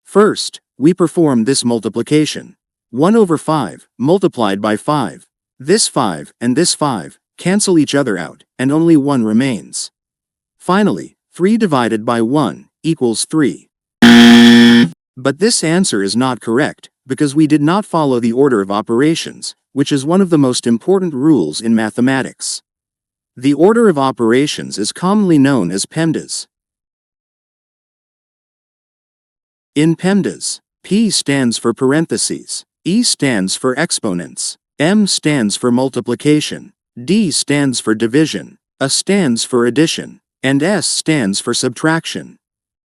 First, we perform this multiplication. 1 over 5 multiplied by 5. This 5 and this 5 cancel each other out, and only 1 remains. Finally, 3 divided by 1 equals 3. But this answer is not correct, because we did not follow the order of operations, which is one of the most important rules in mathematics. The order of operations is commonly known as PEMDAS. In PEMDAS, P stands for parentheses, E stands for exponents, M stands for multiplication, D stands for division, A stands for addition, and S stands for subtraction.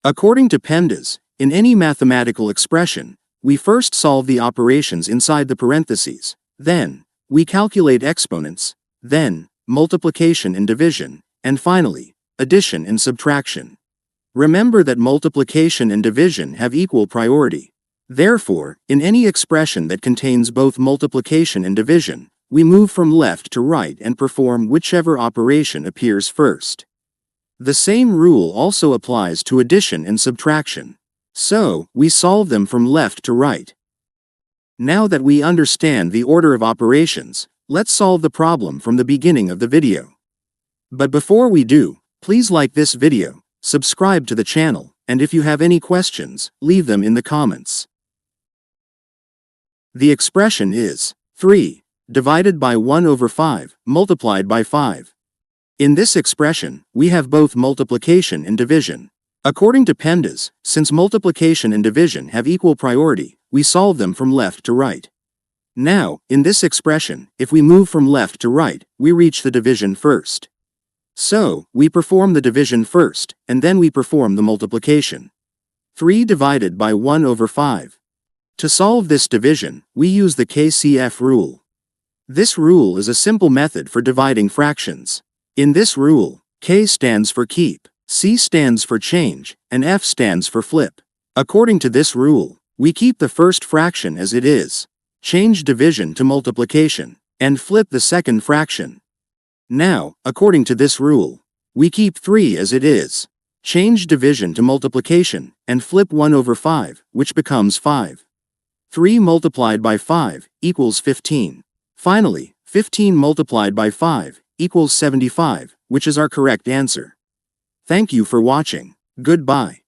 According to PEMDAS, in any mathematical expression, we first solve the operations inside the parentheses, then we calculate exponents, then multiplication and division, and finally, addition and subtraction. Remember that multiplication and division have equal priority. Therefore, in any expression that contains both multiplication and division, we move from left to right and perform whichever operation appears first. The same rule also applies to addition and subtraction. So, we solve them from left to right. Now that we understand the order of operations, let's solve the problem from the beginning of the video. But before we do, please like this video, subscribe to the channel, and if you have any questions, leave them in the comments. The expression is 3 divided by 1 over 5 multiplied by 5. In this expression, we have both multiplication and division. According to PEMDAS, since multiplication and division have equal priority, we solve them from left to right. Now, in this expression, if we move from left to right, we reach the division first. So, we perform the division first, and then we perform the multiplication. 3 divided by 1 over 5. To solve this division, we use the KCF rule. This rule is a simple method for dividing fractions. In this rule, K stands for keep, C stands for change, and F stands for flip. According to this rule, we keep the first fraction as it is, change division to multiplication, and flip the second fraction. Now, according to this rule, we keep 3 as it is, change division to multiplication, and flip 1 over 5, which becomes 5. 3 multiplied by 5 equals 15. Finally, 15 multiplied by 5 equals 75, which is our correct answer. Thank you for watching. Goodbye.